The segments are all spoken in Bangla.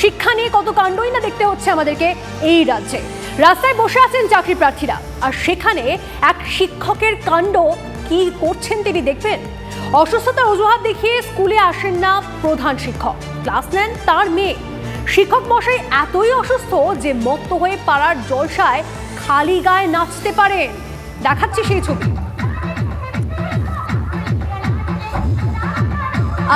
শিক্ষা নিয়ে কত কাণ্ডই না দেখতে হচ্ছে আমাদেরকে এই রাজ্যে। রাস্তায় বসে আছেন চাকরি প্রার্থীরা, আর সেখানে এক শিক্ষকের কাণ্ড কি করছেন তিনি দেখবেন। অসুস্থতার অজুহাত দেখিয়ে স্কুলে আসেন না প্রধান শিক্ষক, ক্লাস নেন তার মেয়ে। শিক্ষক মশাই এতই অসুস্থ যে মত্ত হয়ে পাড়ার জলসায় খালি গায়ে নাচতে পারেন। দেখাচ্ছি সেই ছবি।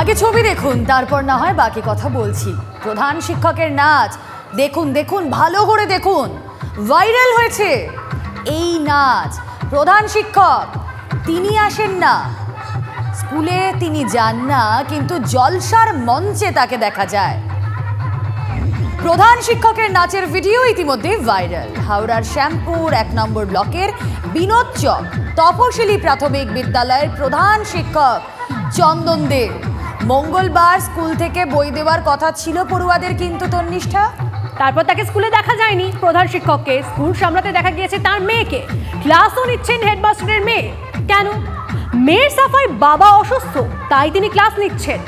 আগে ছবি দেখুন, তারপর না হয় বাকি কথা বলছি। প্রধান শিক্ষকের নাচ দেখুন, দেখুন ভালো করে দেখুন, ভাইরাল হয়েছে এই নাচ। প্রধান শিক্ষক তিনি আসেন না স্কুলে, তিনি যান না, কিন্তু জলসার মঞ্চে তাকে দেখা যায়। প্রধান শিক্ষকের নাচের ভিডিও ইতিমধ্যে ভাইরাল। হাওড়ার শ্যামপুর 1 নম্বর ব্লকের বিনোদ চক তপশিলি প্রাথমিক বিদ্যালয়ের প্রধান শিক্ষক চন্দন দে। মঙ্গলবার স্কুল থেকে বই দেওয়ার কথা ছিল পড়ুয়াদের, কিন্তু তন্নিষ্ঠা তারপর তাকে স্কুলে দেখা যায়নি প্রধান শিক্ষককে। স্কুল সামলাতে দেখা গিয়েছে তার মেয়েকে। ক্লাসও নিচ্ছেন হেডমাস্টারের মেয়ে। কেন? মেয়ের সাফাই বাবা অসুস্থ, তাই তিনি ক্লাস নিচ্ছেন।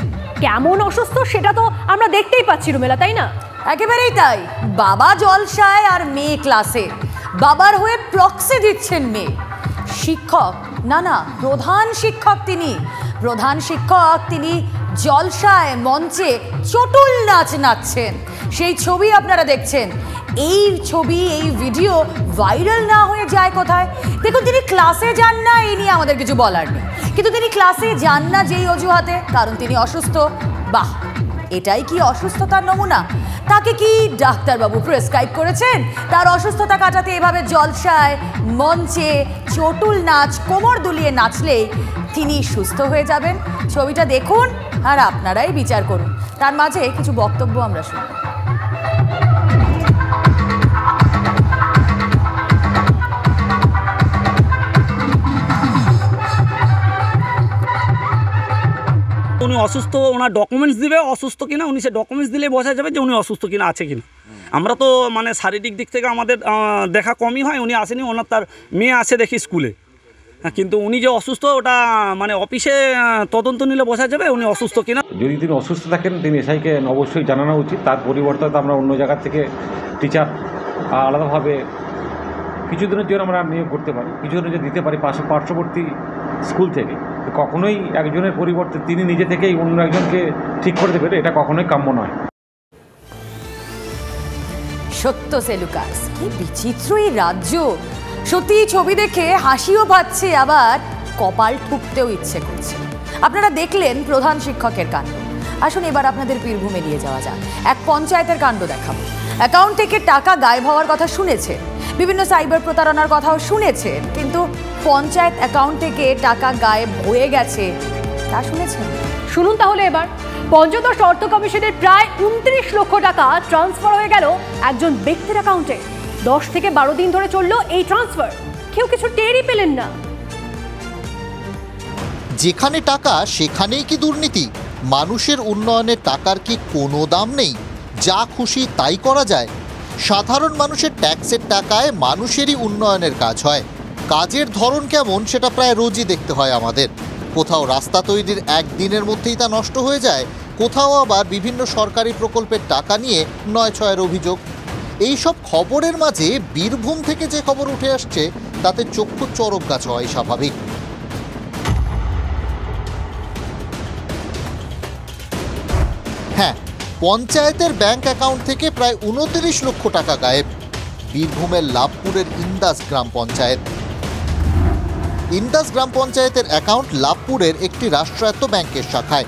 কেমন অসুস্থ সেটা তো আমরা দেখতেই পাচ্ছি রুমেলা, তাই না? একেবারেই তাই। বাবা জলসায় আর মেয়ে ক্লাসে। বাবার হয়ে প্রক্সি দিচ্ছেন মেয়ে। শিক্ষক না, প্রধান শিক্ষক তিনি। প্রধান শিক্ষক তিনি জলসায় মঞ্চে চটুল নাচ নাচছেন। সেই ছবি আপনারা দেখছেন। এই ছবি, এই ভিডিও ভাইরাল না হয়ে যায় কোথায়? দেখুন, তিনি ক্লাসে যান না এই নিয়ে আমাদের কিছু বলার নেই, কিন্তু তিনি ক্লাসে যান না যেই অজুহাতে, কারণ তিনি অসুস্থ। বাহ, এটাই কি অসুস্থতার নমুনা? তাকে কি ডাক্তারবাবু প্রেসক্রাইব করেছেন তার অসুস্থতা কাটাতে এভাবে জলসায় মঞ্চে চটুল নাচ কোমর দুলিয়ে নাচলেই তিনি সুস্থ হয়ে যাবেন? ছবিটা দেখুন আর আপনারাই বিচার করুন। তার মাঝে কিছু বক্তব্য আমরা শুনব। উনি অসুস্থ, ওনার ডকুমেন্টস দিবে অসুস্থ কিনা, উনি সে ডকুমেন্টস দিলে বোঝা যাবে যে উনি অসুস্থ কিনা, আছে কিনা। আমরা তো মানে শারীরিক দিক থেকে আমাদের দেখা কমই হয়। উনি আসেনি, ওনার তার মেয়ে আছে দেখি স্কুলে, কিন্তু উনি যে অসুস্থ ওটা মানে অফিসে তদন্ত নিলে বোঝা যাবে উনি অসুস্থ কিনা। যদি তিনি অসুস্থ থাকেন তিনি এসআইকে অবশ্যই জানানো উচিত। তার পরিবর্তে আমরা অন্য জায়গা থেকে টিচার আলাদাভাবে কিছুদিনের জন্য আমরা নিয়োগ করতে পারি, কিছুদিনের জন্য দিতে পারি পার্শ্ববর্তী স্কুল থেকে। কখনোই একজনের পরিবর্তে তিনি নিজে থেকেই অন্য একজনকে ঠিক করে দেবেন, এটা কখনোই কাম্য নয়। সত্য সেলুকাস, কি বিচিত্র এই রাজ্য। সত্যি ছবি দেখে হাসিও পাচ্ছে, আবার কপাল ঠুকতেও ইচ্ছে করছে। আপনারা দেখলেন প্রধান শিক্ষকের কাণ্ড। আসুন এবার আপনাদের বীরভূমে নিয়ে যাওয়া যাক। এক পঞ্চায়েতের কাণ্ড দেখাবো। অ্যাকাউন্ট থেকে টাকা গায়েব হওয়ার কথা শুনেছে, বিভিন্ন সাইবার প্রতারণার কথাও শুনেছেন, কিন্তু পঞ্চায়েত অ্যাকাউন্ট থেকে টাকা গায়েব হয়ে গেছে তা শুনেছেন? শুনুন তাহলে এবার। পঞ্চদশ অর্থ কমিশনের প্রায় 29 লক্ষ টাকা ট্রান্সফার হয়ে গেল একজন ব্যক্তির অ্যাকাউন্টে। 10 থেকে 12 দিন ধরে চলল এই ট্রান্সফার, কেউ কিছু টেরই পেলেন না। যেখানে টাকা সেখানেই কি দুর্নীতি? মানুষের উন্নয়নের টাকার কি কোনো দাম নেই? যা খুশি তাই করা যায়? সাধারণ মানুষের ট্যাক্সের টাকায় মানুষেরই উন্নয়নের কাজ হয়। কাজের ধরন কেমন সেটা প্রায় রোজই দেখতে হয় আমাদের। কোথাও রাস্তা তৈরির একদিনের মধ্যেই তা নষ্ট হয়ে যায়, কোথাও আবার বিভিন্ন সরকারি প্রকল্পের টাকা নিয়ে 9-6 অভিযোগ। এই সব খবরের মাঝে বীরভূম থেকে যে খবর উঠে আসছে তাতে চক্ষু চরক গাছ হয় স্বাভাবিক। হ্যাঁ, পঞ্চায়েতের ব্যাংক অ্যাকাউন্ট থেকে প্রায় 29 লক্ষ টাকা গায়েব। বীরভূমের লাভপুরের ইন্দাস গ্রাম পঞ্চায়েত। ইন্দাস গ্রাম পঞ্চায়েতের অ্যাকাউন্ট লাভপুরের একটি রাষ্ট্রায়ত্ত ব্যাংকের শাখায়।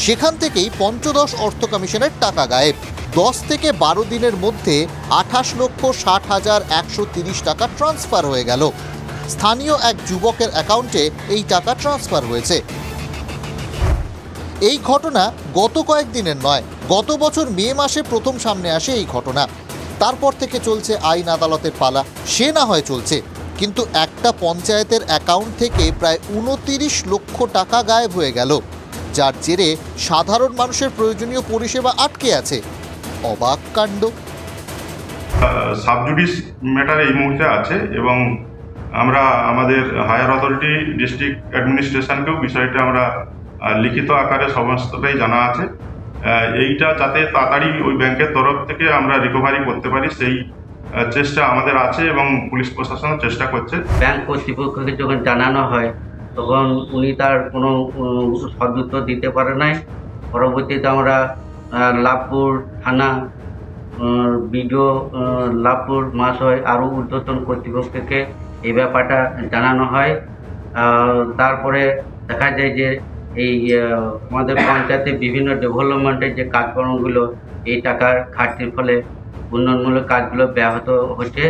সেখান থেকেই পঞ্চদশ অর্থ কমিশনের টাকা গায়েব। 10 থেকে 12 দিনের মধ্যে 28,60,130 টাকা ট্রান্সফার হয়ে গেল। স্থানীয় এক যুবকের অ্যাকাউন্টে এই টাকা ট্রান্সফার হয়েছে। এই ঘটনা গত কয়েকদিনের নয়, গত বছর মে মাসে প্রথম সামনে আসে এই ঘটনা। তারপর থেকে চলছে আইন আদালতের পালা। সে না হয় চলছে, কিন্তু একটা পঞ্চায়েতের অ্যাকাউন্ট থেকে প্রায় 29 লক্ষ টাকা গায়েব হয়ে গেল, যার জেরে সাধারণ মানুষের প্রয়োজনীয় পরিষেবা আটকে আছে। অবাক কাণ্ড। সাবজুডিস ম্যাটার এই মুহূর্তে আছে এবং আমরা আমাদের হায়ার অথরিটি ডিস্ট্রিক্ট অ্যাডমিনিস্ট্রেশনকেও বিষয়টা আমরা লিখিত আকারে সমস্তটাই জানা আছে এইটা যাতে তাড়াতাড়ি ওই ব্যাংকের তরফ থেকে আমরা রিকভারি করতে পারি সেই চেষ্টা আমাদের আছে এবং পুলিশ প্রশাসন চেষ্টা করছে। ব্যাংক কর্তৃপক্ষকে যখন জানানো হয় তখন উনি তার কোনো সদুত্তর দিতে পারে নাই। পরবর্তীতে আমরা লাভপুর থানা, বিডিও লাভপুর মহাশয় আরও ঊর্ধ্বতন কর্তৃপক্ষকে এই ব্যাপারটা জানানো হয়। তারপরে দেখা যায় যে এই আমাদের পঞ্চায়েতে বিভিন্ন ডেভেলপমেন্টের যে কাজকর্মগুলো এই টাকার ঘাটতির ফলে উন্নয়নমূলক কাজগুলো ব্যাহত হচ্ছে।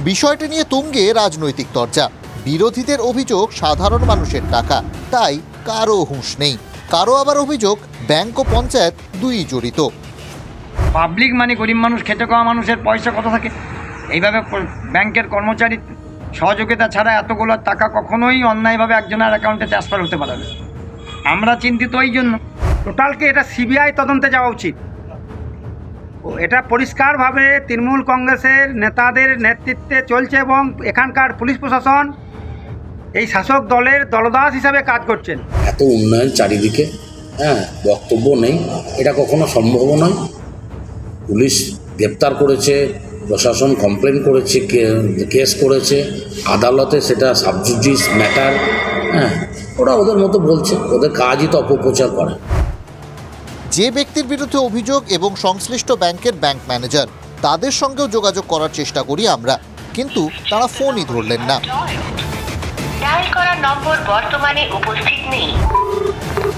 বিষয়টি নিয়ে তুঙ্গে রাজনৈতিক চর্চা। বিরোধীদের অভিযোগ সাধারণ মানুষের টাকা, তাই কারো হুঁশ নেই। কারো আবার অভিযোগ ব্যাংক ও পঞ্চায়েত দুই জড়িত। পাবলিক মানে গরিব মানুষ, খেটে খাওয়া মানুষের পয়সা কত থাকে? এইভাবে ব্যাংকের কর্মচারী সহযোগিতা ছাড়া এতগুলো টাকা কখনোই অন্যায়ভাবে একজনের অ্যাকাউন্টে ট্রান্সফার হতে পারে না। আমরা চিন্তিত ওই জন্য। টোটালকে এটা সিবিআই তদন্তে যাওয়া উচিত। এটা পরিষ্কারভাবে তৃণমূল কংগ্রেসের নেতাদের নেতৃত্বে চলছে এবং এখানকার পুলিশ প্রশাসন এই শাসক দলের দলদাস হিসাবে কাজ করছেন। এত উন্নয়ন চারিদিকে, বক্তব্য নেই, এটা কখনো সম্ভব নয়। পুলিশ গ্রেপ্তার করেছে, প্রশাসন কমপ্লেন করেছে, কেস করেছে, আদালতে সেটা সাবজুডিস ম্যাটার। ওরা ওদের মতো বলছে, ওদের কাজই তো অপপ্রচার করে। যে ব্যক্তির বিরুদ্ধে অভিযোগ এবং সংশ্লিষ্ট ব্যাংকের ব্যাংক ম্যানেজার, তাদের সঙ্গেও যোগাযোগ করার চেষ্টা করি আমরা, কিন্তু তারা ফোনই ধরলেন না। ডায়াল করা নম্বর বর্তমানে উপস্থিত নেই।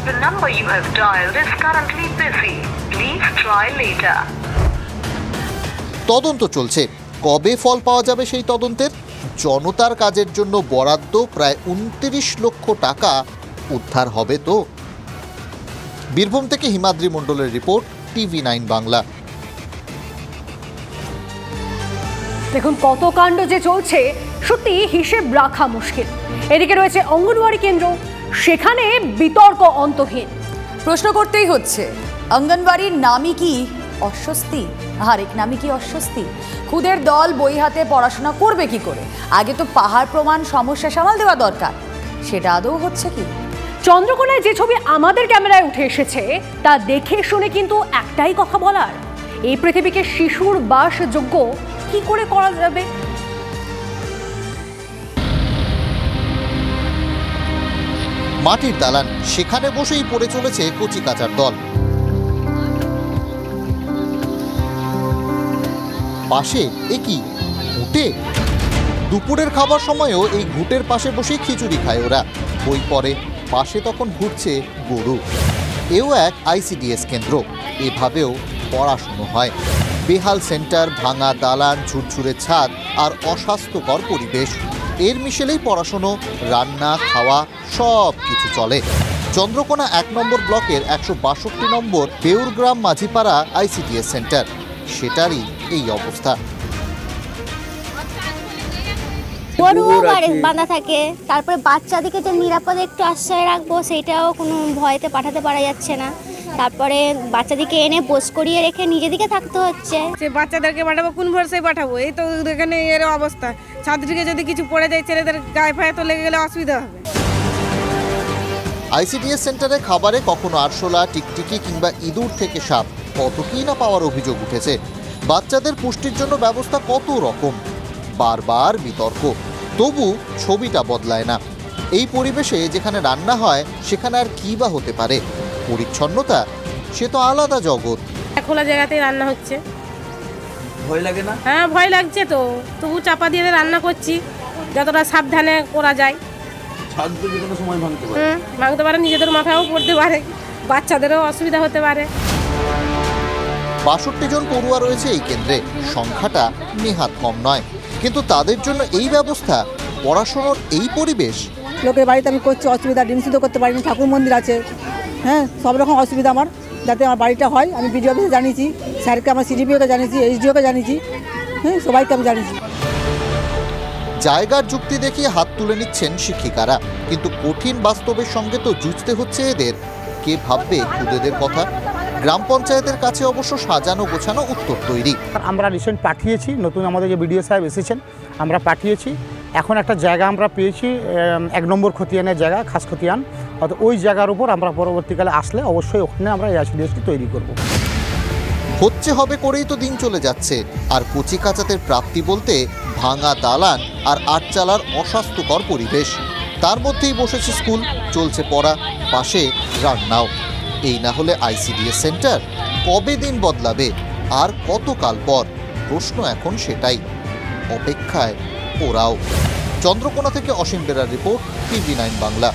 The number you have dialed is currently busy. Please try later. তদন্ত চলছে। কবে ফল পাওয়া যাবে সেই তদন্তের? জনতার কাজের জন্য বরাদ্দ প্রায় 29 লক্ষ টাকা উদ্ধার হবে তো? বীরভূম থেকে হিমাদ্রি মণ্ডলের রিপোর্ট, TV9 বাংলা। দেখুন কত কাণ্ড যে চলছে, সত্যি হিসেব রাখা মুশকিল। এদিকে রয়েছে অঙ্গনওয়াড়ি কেন্দ্র, সেখানে বিতর্ক অন্তহীন। প্রশ্ন করতেই হচ্ছে, অঙ্গনওয়াড়ির নামই কি অস্বস্তি? আরেক নামই কি অস্বস্তি? খুদের দল বই হাতে পড়াশোনা করবে কি করে? আগে তো পাহাড় প্রমাণ সমস্যা সামাল দেওয়া দরকার। সেটা আদৌ হচ্ছে কি? চন্দ্রকোনায় যে ছবি আমাদের ক্যামেরায় উঠে এসেছে তা দেখে শুনে কিন্তু একটাই কথা বলার, এই পৃথিবীকে শিশুর বাসযোগ্য কি করে করা যাবে? মাটির দালান, সেখানে বসেই পড়ে চলেছে কচি কাচার দল। পাশে একই ঘুঁটে, দুপুরের খাবার সময়ও এই ঘুঁটের পাশে বসেই খিচুড়ি খায় ওরা। বই পড়ে, পাশে তখন ঘুরছে গরু। এও এক ICDS কেন্দ্র, এভাবেও পড়াশুনো হয়। বেহাল সেন্টার, ভাঙা দালান, ঝুরঝুরে ছাদ আর অস্বাস্থ্যকর পরিবেশ, এর মিশেলেই পড়াশুনো, রান্না, খাওয়া সব কিছু চলে। চন্দ্রকোনা 1 নম্বর ব্লকের 162 নম্বর বেউরগ্রাম মাঝিপাড়া ICDS সেন্টার, সেটারই এই অবস্থা। গরুও বাঁধা থাকে, তারপরে বাচ্চাদেরকে যে নিরাপদে একটু আশ্রয় রাখবো সেটাও কোনো ভয়তে পাঠাতে পারা যাচ্ছে না। তারপরে বাচ্চাদেরকে এনে বোস করিয়ে রেখে নিজেদিকে থাকতে হচ্ছে। সে বাচ্চাদেরকে পাঠাবো, কোন ভরসায় পাঠাবো? এই তো এখানে এর অবস্থা। ছাত্রীকে যদি কিছু পড়ে যায়, ছেলেদের গায়ে ফায়ে তো লেগে গেলে অসুবিধা হবে। ICDS সেন্টারে খাবারে কখনো আরশোলা, টিকটিকি কিংবা ইঁদুর থেকে সাপ, কত কি না পাওয়ার অভিযোগ উঠেছে। বাচ্চাদের পুষ্টির জন্য ব্যবস্থা কত রকম, বারবার বিতর্ক, তবু ছবিটা বদলায় না। এই পরিবেশে যেখানে রান্না হয় সেখানে আর কি বা হতে পারে? পরিচ্ছন্নতা সে তো আলাদা জগৎ। খোলা জায়গাতেই রান্না হচ্ছে, ভয় লাগে না? হ্যাঁ ভয় লাগছে তো, তবু চাপা দিয়ে রান্না করছি, যতটা সাবধানে করা যায়। ভাঙতে পারে, নিজেদের মাথায়ও পড়তে পারে, বাচ্চাদেরও অসুবিধা হতে পারে। 62 জন পড়ুয়া রয়েছে এই কেন্দ্রে, সংখ্যাটা নেহাত কম নয়, কিন্তু তাদের জন্য এই ব্যবস্থা, পড়াশোনার এই পরিবেশ। লোকের বাড়িতে আমি করছি অসুবিধা, ডিম সিদ্ধ করতে পারিনি, ঠাকুর মন্দির আছে, সব রকম অসুবিধা আমার, যাতে আমার বাড়িটা হয়। আমি বিডিও অফিসে জানিয়েছি, স্যারকে আমার CDPOকে জানিয়েছি, SDOকে জানিয়েছি, সবাইকে আমি জানিয়েছি। জায়গার যুক্তি দেখিয়ে হাত তুলে নিচ্ছেন শিক্ষিকারা, কিন্তু কঠিন বাস্তবের সঙ্গে তো জুঝতে হচ্ছে এদের। কে ভাববে খুদেদের কথা? গ্রাম পঞ্চায়েতের কাছে অবশ্য সাজানো গোছানো উত্তর তৈরি। আমরা রিসেন্ট পাঠিয়েছি, নতুন আমাদের যে BDO সাহেব এসেছেন, আমরা পাঠিয়েছি। এখন একটা জায়গা আমরা পেয়েছি, 1 নম্বর খতিয়ানের জায়গা, খাস খতিয়ান, অর্থাৎ ওই জায়গার উপর আমরা পরবর্তীকালে আসলে অবশ্যই ওখানে আমরা এআইসিডিএসটি তৈরি করব। হচ্ছে হবে করেই তো দিন চলে যাচ্ছে, আর কচি কাচাতের প্রাপ্তি বলতে ভাঙা দালান আর আটচালার অস্বাস্থ্যকর পরিবেশ। তার মধ্যেই বসেছে স্কুল, চলছে পড়া, পাশে রান্নাও। এই না হলে আইসিডিএস সেন্টার কবে দিন বদলাবে আর কতকাল পর? প্রশ্ন এখন সেটাই, অপেক্ষায় ওরাও। চন্দ্রকোনা থেকে অসীম বেরার রিপোর্ট, TV9 বাংলা।